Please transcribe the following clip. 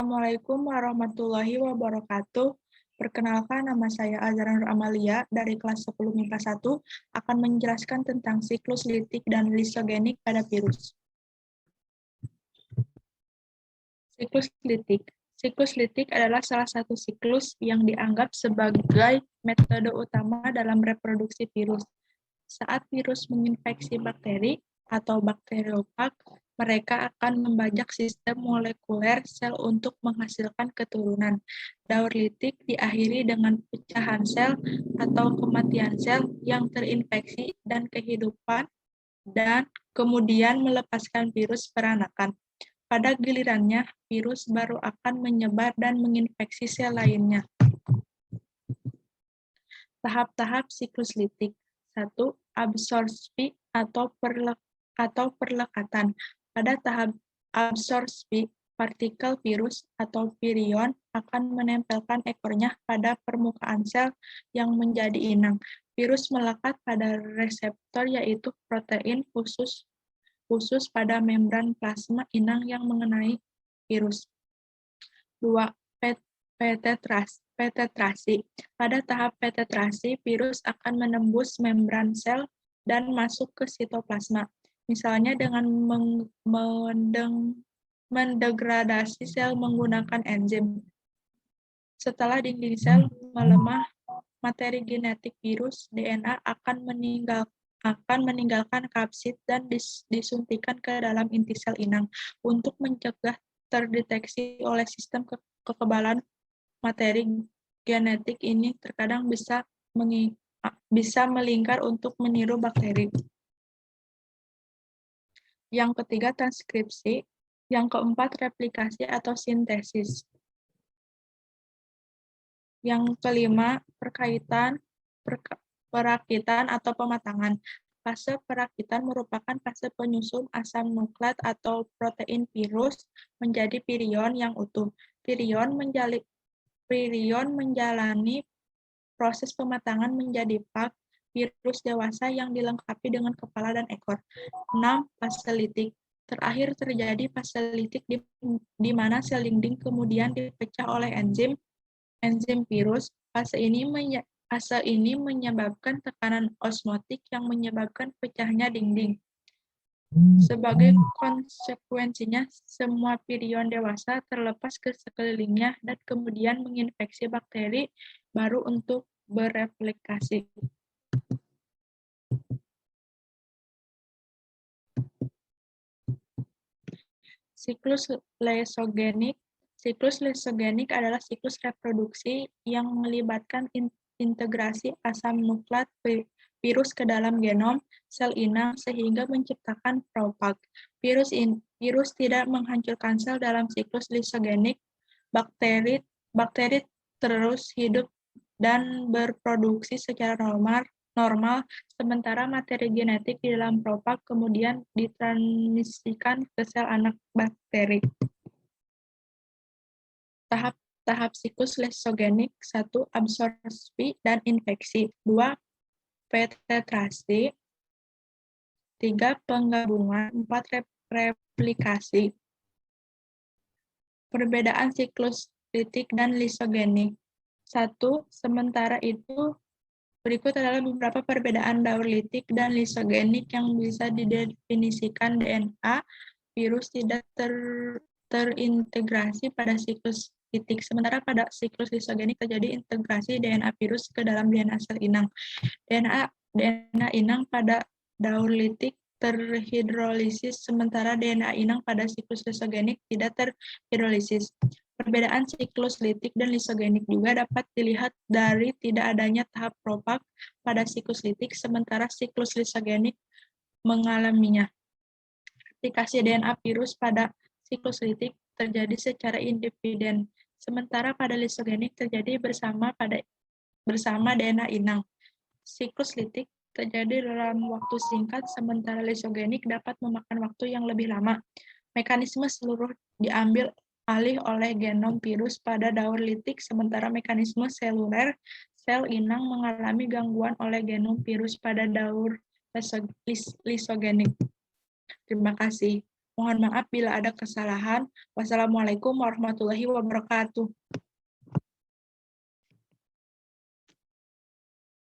Assalamualaikum warahmatullahi wabarakatuh. Perkenalkan, nama saya Azhar Nur Amalia dari kelas 10 MIPA 1 akan menjelaskan tentang siklus litik dan lisogenik pada virus. Siklus litik. Siklus litik adalah salah satu siklus yang dianggap sebagai metode utama dalam reproduksi virus. Saat virus menginfeksi bakteri atau bakteriofag, mereka akan membajak sistem molekuler sel untuk menghasilkan keturunan. Daur litik diakhiri dengan pecahan sel atau kematian sel yang terinfeksi dan kehidupan, dan kemudian melepaskan virus peranakan. Pada gilirannya, virus baru akan menyebar dan menginfeksi sel lainnya. Tahap-tahap siklus litik. 1. Absorpsi atau perlekatan. Pada tahap absorpsi, partikel virus atau virion akan menempelkan ekornya pada permukaan sel yang menjadi inang. Virus melekat pada reseptor, yaitu protein khusus pada membran plasma inang yang mengenai virus. 2. Penetrasi. Pada tahap penetrasi, virus akan menembus membran sel dan masuk ke sitoplasma, misalnya dengan mendegradasi sel menggunakan enzim. Setelah dinding sel melemah, materi genetik virus, DNA, akan meninggalkan kapsid dan disuntikan ke dalam inti sel inang. Untuk mencegah terdeteksi oleh sistem kekebalan, materi genetik ini terkadang bisa melingkar untuk meniru bakteri. Yang ketiga, transkripsi. Yang keempat, replikasi atau sintesis. Yang kelima, perakitan atau pematangan. Fase perakitan merupakan fase penyusun asam nukleat atau protein virus menjadi virion yang utuh. Virion menjalani proses pematangan menjadi fag, virus dewasa yang dilengkapi dengan kepala dan ekor. 6. Fase litik. Terakhir terjadi fase litik di mana sel dinding kemudian dipecah oleh enzim virus. Fase ini menyebabkan tekanan osmotik yang menyebabkan pecahnya dinding. Sebagai konsekuensinya, semua virion dewasa terlepas ke sekelilingnya dan kemudian menginfeksi bakteri baru untuk bereplikasi. Siklus lysogenik. Siklus lysogenik adalah siklus reproduksi yang melibatkan integrasi asam nukleat virus ke dalam genom sel inang sehingga menciptakan profag. Virus tidak menghancurkan sel dalam siklus lysogenik. Bakteri terus hidup dan berproduksi secara normal, sementara materi genetik di dalam profag kemudian ditransmisikan ke sel anak bakteri. Tahap siklus lysogenik. 1. Absorpsi dan infeksi. 2. Penetrasi. 3. Penggabungan. 4. Replikasi. Perbedaan siklus litik dan lisogenik. 1. Sementara itu, berikut adalah beberapa perbedaan daur litik dan lisogenik yang bisa didefinisikan. DNA virus tidak terintegrasi pada siklus litik, sementara pada siklus lisogenik terjadi integrasi DNA virus ke dalam DNA sel inang. DNA inang pada daur litik terhidrolisis, sementara DNA inang pada siklus lisogenik tidak terhidrolisis. Perbedaan siklus litik dan lisogenik juga dapat dilihat dari tidak adanya tahap profag pada siklus litik, sementara siklus lisogenik mengalaminya. Replikasi DNA virus pada siklus litik terjadi secara independen, sementara pada lisogenik terjadi bersama DNA inang. Siklus litik terjadi dalam waktu singkat, sementara lisogenik dapat memakan waktu yang lebih lama. Mekanisme seluruh diambil alih oleh genom virus pada daur litik, sementara mekanisme seluler sel inang mengalami gangguan oleh genom virus pada daur lisogenik. Terima kasih. Mohon maaf bila ada kesalahan. Wassalamualaikum warahmatullahi wabarakatuh.